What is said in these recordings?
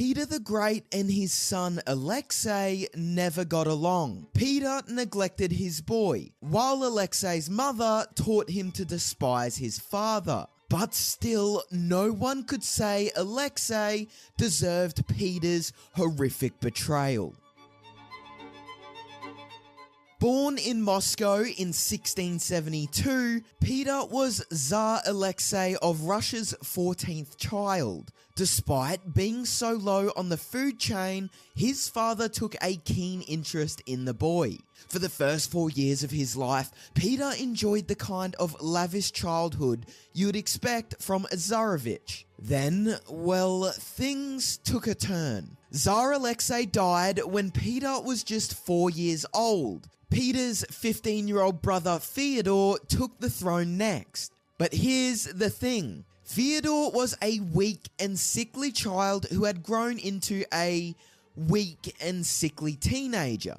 Peter the Great and his son Alexei never got along. Peter neglected his boy, while Alexei's mother taught him to despise his father. But still, no one could say Alexei deserved Peter's horrific betrayal. Born in Moscow in 1672, Peter was Tsar Alexei of Russia's 14th child. Despite being so low on the food chain, his father took a keen interest in the boy. For the first 4 years of his life, Peter enjoyed the kind of lavish childhood you'd expect from a Tsarevich. Then, well, things took a turn. Tsar Alexei died when Peter was just 4 years old. Peter's 15-year-old brother Fyodor took the throne next. But here's the thing. Fyodor was a weak and sickly child who had grown into a weak and sickly teenager.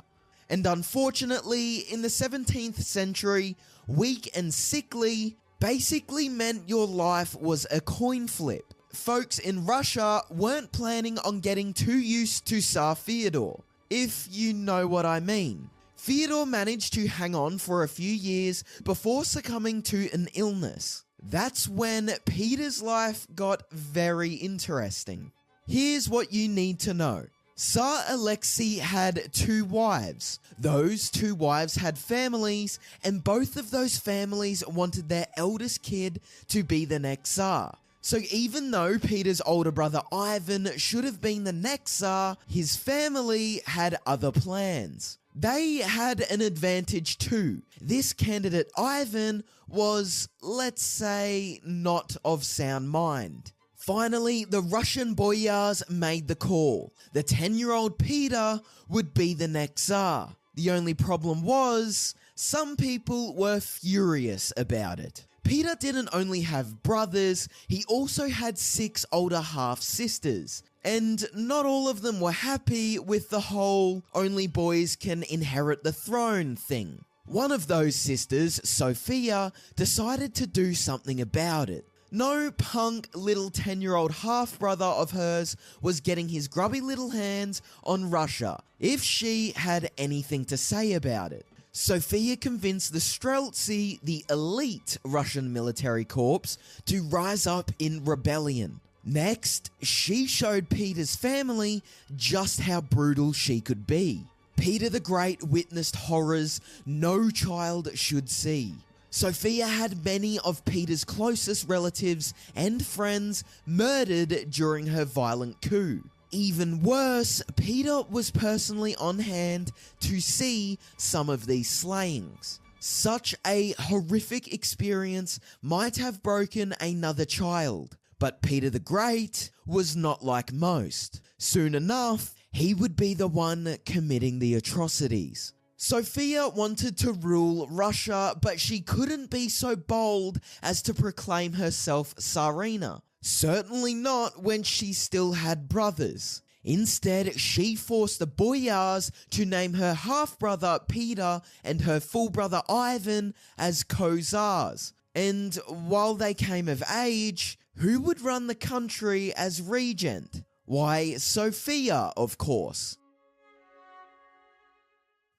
And unfortunately, in the 17th century, weak and sickly basically meant your life was a coin flip. Folks in Russia weren't planning on getting too used to Tsar Fyodor, if you know what I mean. Fyodor managed to hang on for a few years before succumbing to an illness. That's when Peter's life got very interesting. Here's what you need to know. Tsar Alexei had 2 wives. Those 2 wives had families, and both of those families wanted their eldest kid to be the next Tsar. So even though Peter's older brother Ivan should have been the next Tsar, his family had other plans. They had an advantage too. This candidate Ivan was, let's say, not of sound mind. Finally, the Russian boyars made the call. The 10-year-old Peter would be the next Tsar. The only problem was, some people were furious about it. Peter didn't only have brothers, he also had 6 older half-sisters. And not all of them were happy with the whole only boys can inherit the throne thing. One of those sisters, Sophia, decided to do something about it. No punk little 10-year-old half-brother of hers was getting his grubby little hands on Russia if she had anything to say about it. Sophia convinced the Streltsy, the elite Russian military corps, to rise up in rebellion. Next, she showed Peter's family just how brutal she could be. Peter the Great witnessed horrors no child should see. Sophia had many of Peter's closest relatives and friends murdered during her violent coup. Even worse, Peter was personally on hand to see some of these slayings. Such a horrific experience might have broken another child. But Peter the Great was not like most. Soon enough, he would be the one committing the atrocities. Sophia wanted to rule Russia, but she couldn't be so bold as to proclaim herself Tsarina. Certainly not when she still had brothers. Instead, she forced the boyars to name her half-brother Peter and her full brother Ivan as co-tsars. And while they came of age, who would run the country as regent? Why, Sophia, of course.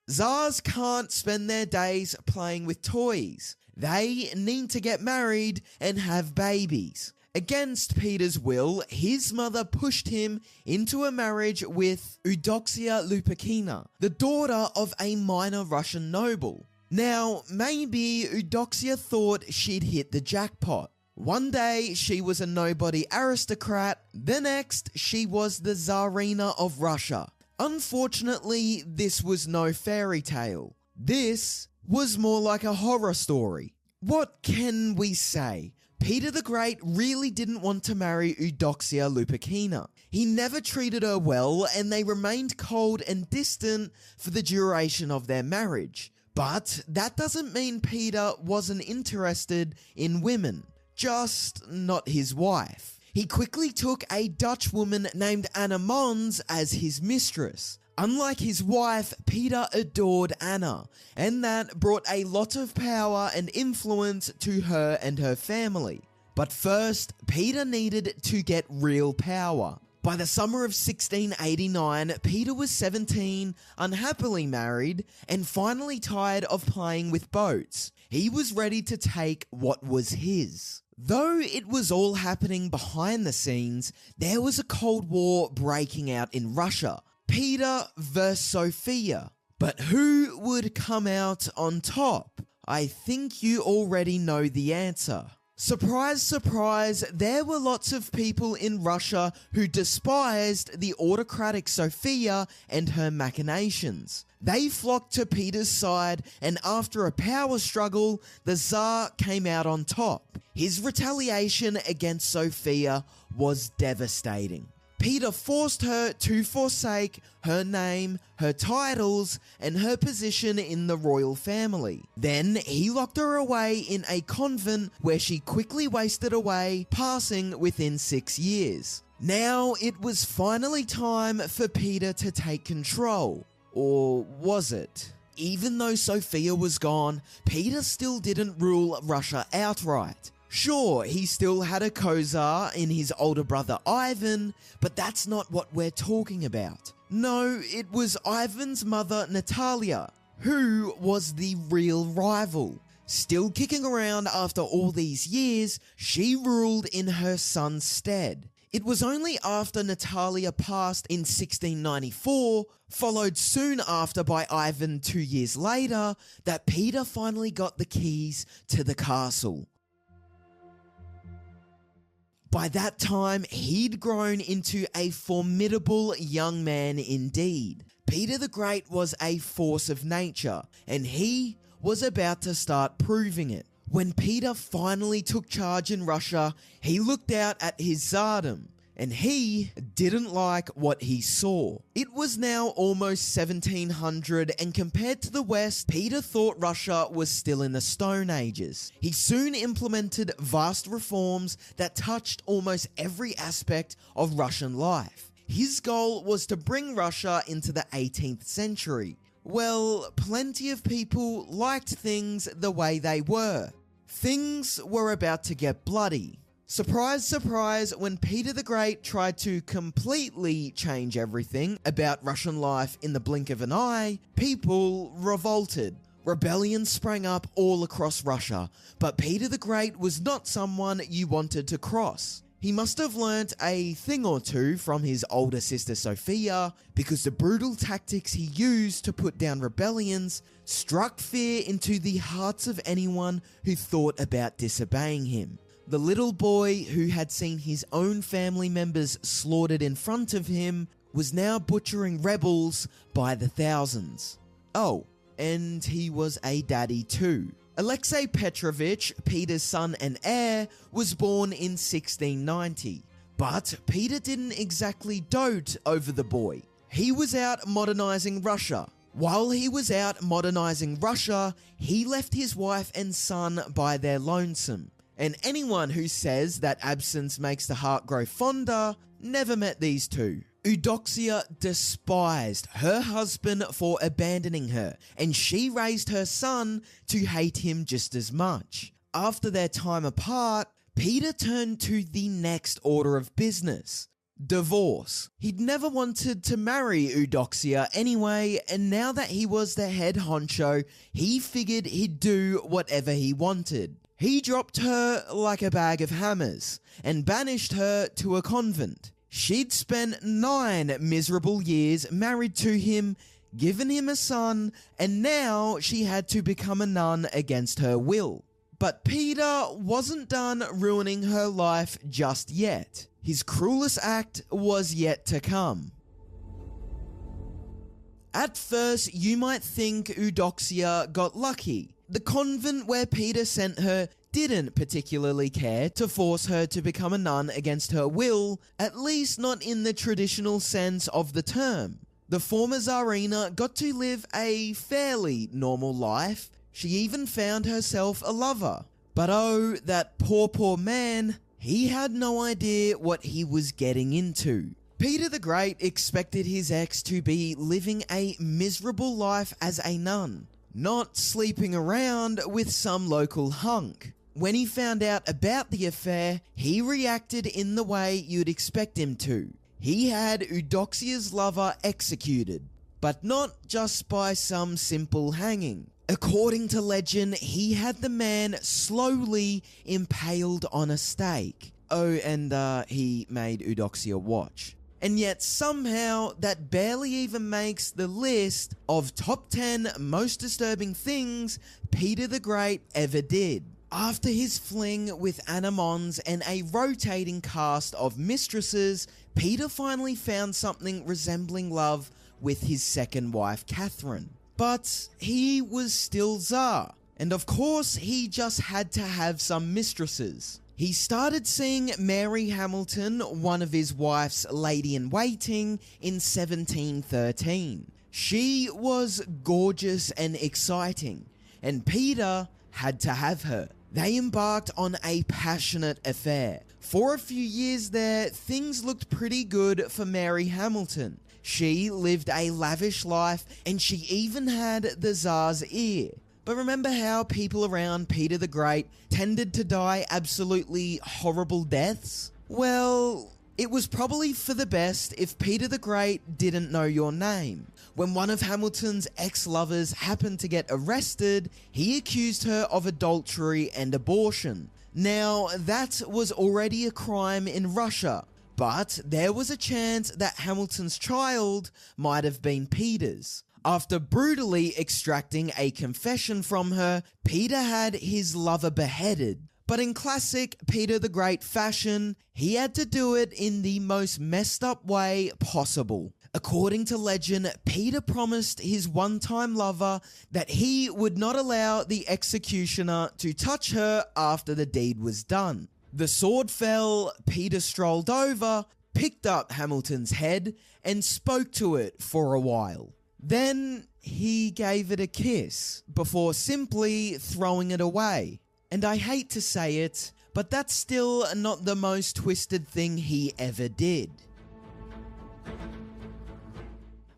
Tsars can't spend their days playing with toys. They need to get married and have babies. Against Peter's will, his mother pushed him into a marriage with Eudoxia Lupakina, the daughter of a minor Russian noble. Now, maybe Eudoxia thought she'd hit the jackpot. One day, she was a nobody aristocrat, the next, she was the Tsarina of Russia. Unfortunately, this was no fairy tale. This was more like a horror story. What can we say? Peter the Great really didn't want to marry Eudoxia Lupakina. He never treated her well, and they remained cold and distant for the duration of their marriage. But that doesn't mean Peter wasn't interested in women, just not his wife. He quickly took a Dutch woman named Anna Mons as his mistress. Unlike his wife, Peter adored Anna, and that brought a lot of power and influence to her and her family. But first, Peter needed to get real power. By the summer of 1689, Peter was 17, unhappily married, and finally tired of playing with boats. He was ready to take what was his. Though it was all happening behind the scenes, there was a Cold War breaking out in Russia. Peter versus Sophia. But who would come out on top? I think you already know the answer. Surprise, surprise, there were lots of people in Russia who despised the autocratic Sophia and her machinations. They flocked to Peter's side, and after a power struggle, the Tsar came out on top. His retaliation against Sophia was devastating. Peter forced her to forsake her name, her titles, and her position in the royal family. Then he locked her away in a convent where she quickly wasted away, passing within 6 years. Now it was finally time for Peter to take control. Or was it? Even though Sophia was gone, Peter still didn't rule Russia outright. Sure, he still had a co-czar in his older brother Ivan, but that's not what we're talking about. No, it was Ivan's mother Natalia, who was the real rival. Still kicking around after all these years, she ruled in her son's stead. It was only after Natalia passed in 1694, followed soon after by Ivan 2 years later, that Peter finally got the keys to the castle. By that time, he'd grown into a formidable young man indeed. Peter the Great was a force of nature, and he was about to start proving it. When Peter finally took charge in Russia, he looked out at his tsardom, and he didn't like what he saw. It was now almost 1700, and compared to the West, Peter thought Russia was still in the Stone Ages. He soon implemented vast reforms that touched almost every aspect of Russian life. His goal was to bring Russia into the 18th century. Well, plenty of people liked things the way they were. Things were about to get bloody. Surprise, surprise, when Peter the Great tried to completely change everything about Russian life in the blink of an eye, people revolted. Rebellions sprang up all across Russia, but Peter the Great was not someone you wanted to cross. He must have learnt a thing or two from his older sister Sophia, because the brutal tactics he used to put down rebellions struck fear into the hearts of anyone who thought about disobeying him. The little boy who had seen his own family members slaughtered in front of him was now butchering rebels by the thousands. Oh, and he was a daddy too. Alexei Petrovich, Peter's son and heir, was born in 1690. But Peter didn't exactly dote over the boy. He was out modernizing Russia. While he was out modernizing Russia, he left his wife and son by their lonesome. And anyone who says that absence makes the heart grow fonder never met these two. Eudoxia despised her husband for abandoning her, and she raised her son to hate him just as much. After their time apart, Peter turned to the next order of business: divorce. He'd never wanted to marry Eudoxia anyway, and now that he was the head honcho, he figured he'd do whatever he wanted. He dropped her like a bag of hammers and banished her to a convent. She'd spent 9 miserable years married to him, given him a son, and now she had to become a nun against her will. But Peter wasn't done ruining her life just yet. His cruelest act was yet to come. At first, you might think Eudoxia got lucky. The convent where Peter sent her didn't particularly care to force her to become a nun against her will, at least not in the traditional sense of the term. The former Tsarina got to live a fairly normal life. She even found herself a lover. But oh, that poor man, he had no idea what he was getting into. Peter the Great expected his ex to be living a miserable life as a nun, not sleeping around with some local hunk. When he found out about the affair, he reacted in the way you'd expect him to. he had Eudoxia's lover executed, but not just by some simple hanging. According to legend, he had the man slowly impaled on a stake. Oh, and he made Eudoxia watch. And yet somehow that barely even makes the list of top 10 most disturbing things Peter the Great ever did. After his fling with Anna Mons and a rotating cast of mistresses, Peter finally found something resembling love with his second wife, Catherine. But he was still Tsar, and of course he just had to have some mistresses. He started seeing Mary Hamilton, one of his wife's lady-in-waiting, in 1713. She was gorgeous and exciting, and Peter had to have her. They embarked on a passionate affair. For a few years there, things looked pretty good for Mary Hamilton. She lived a lavish life, and she even had the Tsar's ear. But remember how people around Peter the Great tended to die absolutely horrible deaths? Well, it was probably for the best if Peter the Great didn't know your name. When one of Hamilton's ex-lovers happened to get arrested, he accused her of adultery and abortion. Now, that was already a crime in Russia, but there was a chance that Hamilton's child might have been Peter's. After brutally extracting a confession from her, Peter had his lover beheaded. But in classic Peter the Great fashion, he had to do it in the most messed up way possible. According to legend, Peter promised his one-time lover that he would not allow the executioner to touch her after the deed was done. The sword fell, Peter strolled over, picked up Hamilton's head, and spoke to it for a while. Then he gave it a kiss, before simply throwing it away. And I hate to say it, but that's still not the most twisted thing he ever did.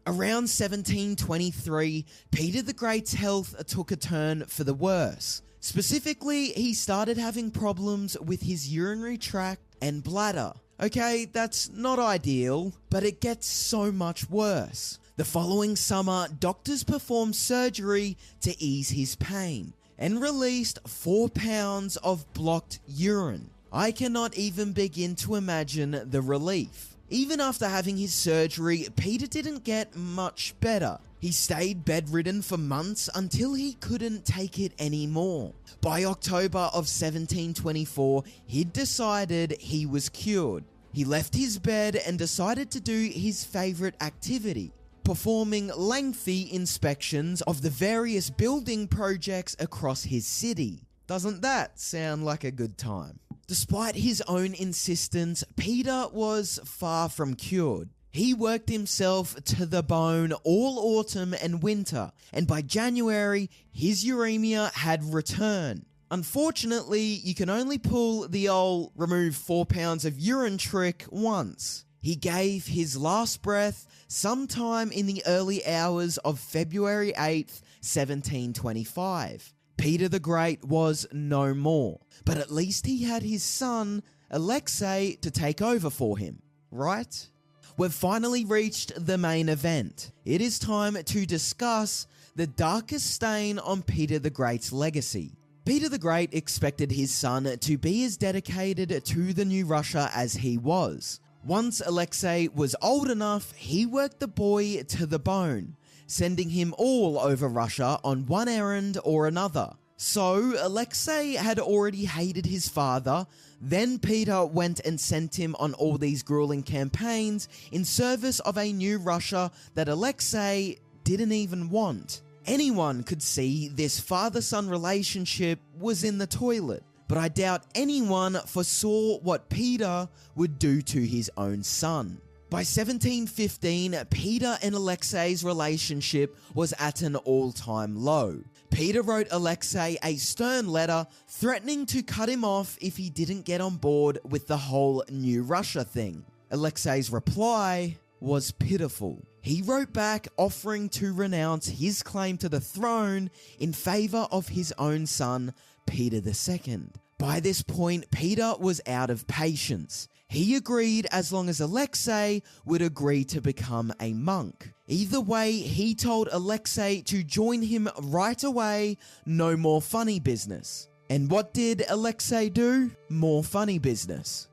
Around 1723, Peter the Great's health took a turn for the worse. Specifically, he started having problems with his urinary tract and bladder. Okay, that's not ideal, but it gets so much worse. The following summer, doctors performed surgery to ease his pain and released 4 pounds of blocked urine. I cannot even begin to imagine the relief. Even after having his surgery, Peter didn't get much better. He stayed bedridden for months until he couldn't take it anymore. By October of 1724, he'd decided he was cured. He left his bed and decided to do his favorite activity, performing lengthy inspections of the various building projects across his city. Doesn't that sound like a good time? Despite his own insistence, Peter was far from cured. He worked himself to the bone all autumn and winter, and by January, his uremia had returned. Unfortunately, you can only pull the old remove 4 pounds of urine trick once. He gave his last breath sometime in the early hours of February 8th, 1725. Peter the Great was no more, but at least he had his son, Alexei, to take over for him, right? We've finally reached the main event. It is time to discuss the darkest stain on Peter the Great's legacy. Peter the Great expected his son to be as dedicated to the new Russia as he was. Once Alexei was old enough, he worked the boy to the bone, sending him all over Russia on one errand or another. So Alexei had already hated his father, then Peter went and sent him on all these grueling campaigns in service of a new Russia that Alexei didn't even want. Anyone could see this father-son relationship was in the toilet, but I doubt anyone foresaw what Peter would do to his own son. By 1715, Peter and Alexei's relationship was at an all-time low. Peter wrote Alexei a stern letter threatening to cut him off if he didn't get on board with the whole New Russia thing. Alexei's reply was pitiful. He wrote back offering to renounce his claim to the throne in favor of his own son, Peter II. By this point, Peter was out of patience. He agreed as long as Alexei would agree to become a monk. Either way, he told Alexei to join him right away, no more funny business. And what did Alexei do? More funny business.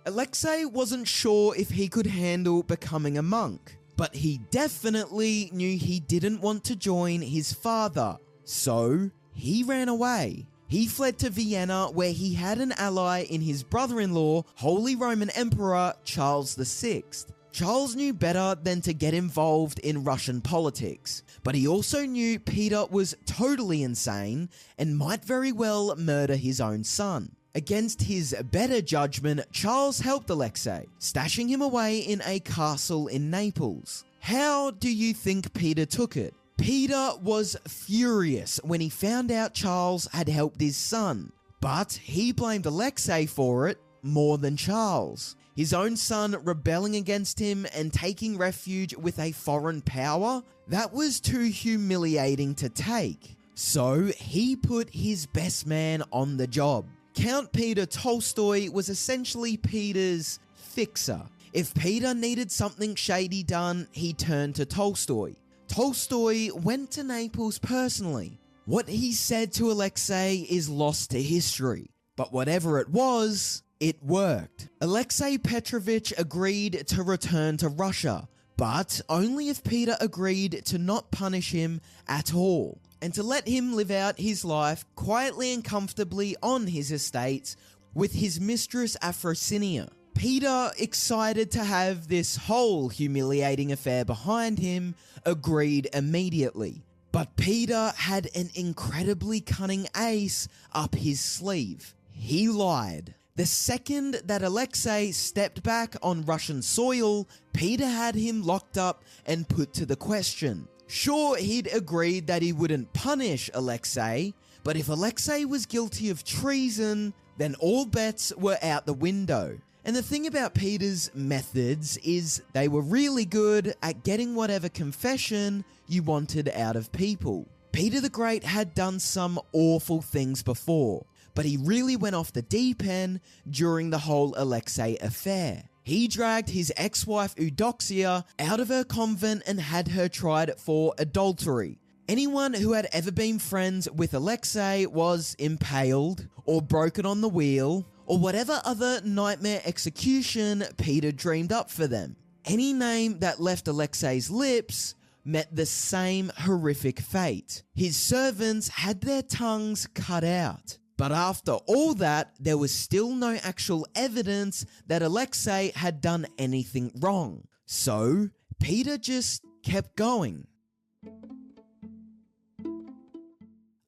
Alexei wasn't sure if he could handle becoming a monk, but he definitely knew he didn't want to join his father, so he ran away. He fled to Vienna, where he had an ally in his brother-in-law, Holy Roman Emperor Charles VI. Charles knew better than to get involved in Russian politics, but he also knew Peter was totally insane and might very well murder his own son. Against his better judgment, Charles helped Alexei, stashing him away in a castle in Naples. How do you think Peter took it? Peter was furious when he found out Charles had helped his son, but he blamed Alexei for it more than Charles. His own son rebelling against him and taking refuge with a foreign power? That was too humiliating to take. So he put his best man on the job. Count Peter Tolstoy was essentially Peter's fixer. If Peter needed something shady done, he turned to Tolstoy. Tolstoy went to Naples personally. What he said to Alexei is lost to history, but whatever it was, it worked. Alexei Petrovich agreed to return to Russia, but only if Peter agreed to not punish him at all, and to let him live out his life quietly and comfortably on his estates with his mistress Afrosinia. Peter, excited to have this whole humiliating affair behind him, agreed immediately. But Peter had an incredibly cunning ace up his sleeve. He lied. The second that Alexei stepped back on Russian soil, Peter had him locked up and put to the question. Sure, he'd agreed that he wouldn't punish Alexei, but if Alexei was guilty of treason, then all bets were out the window. And the thing about Peter's methods is they were really good at getting whatever confession you wanted out of people. Peter the Great had done some awful things before, but he really went off the deep end during the whole Alexei affair. He dragged his ex-wife Eudoxia out of her convent and had her tried for adultery. Anyone who had ever been friends with Alexei was impaled or broken on the wheel, or whatever other nightmare execution Peter dreamed up for them. Any name that left Alexei's lips met the same horrific fate. His servants had their tongues cut out. But after all that, there was still no actual evidence that Alexei had done anything wrong. So, Peter just kept going.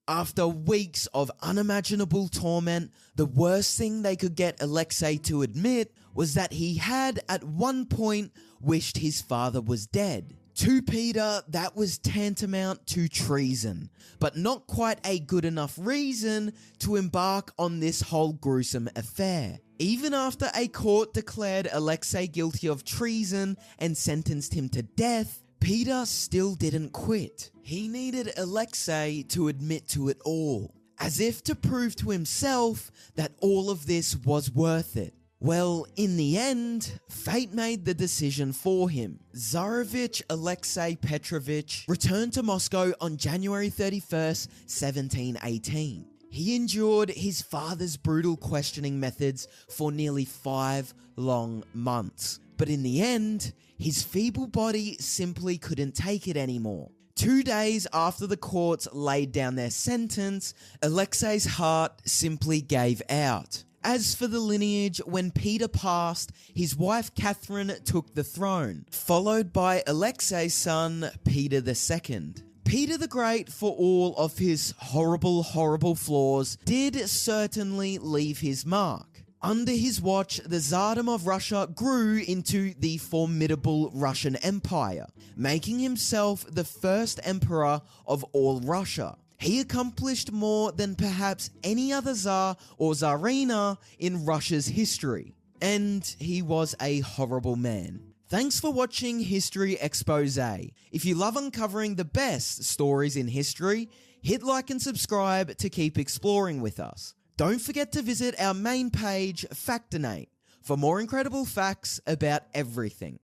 After weeks of unimaginable torment, the worst thing they could get Alexei to admit was that he had at one point wished his father was dead. To Peter, that was tantamount to treason, but not quite a good enough reason to embark on this whole gruesome affair. Even after a court declared Alexei guilty of treason and sentenced him to death, Peter still didn't quit. He needed Alexei to admit to it all, as if to prove to himself that all of this was worth it. Well, in the end, fate made the decision for him. Tsarevich Alexei Petrovich returned to Moscow on January 31st, 1718. He endured his father's brutal questioning methods for nearly 5 long months. But in the end, his feeble body simply couldn't take it anymore. 2 days after the courts laid down their sentence, Alexei's heart simply gave out. As for the lineage, when Peter passed, his wife Catherine took the throne, followed by Alexei's son, Peter II. Peter the Great, for all of his horrible flaws, did certainly leave his mark. Under his watch, the Tsardom of Russia grew into the formidable Russian Empire, making himself the first emperor of all Russia. He accomplished more than perhaps any other Tsar or Tsarina in Russia's history. And he was a horrible man. Thanks for watching History Expose. If you love uncovering the best stories in history, hit like and subscribe to keep exploring with us. Don't forget to visit our main page, Factinate, for more incredible facts about everything.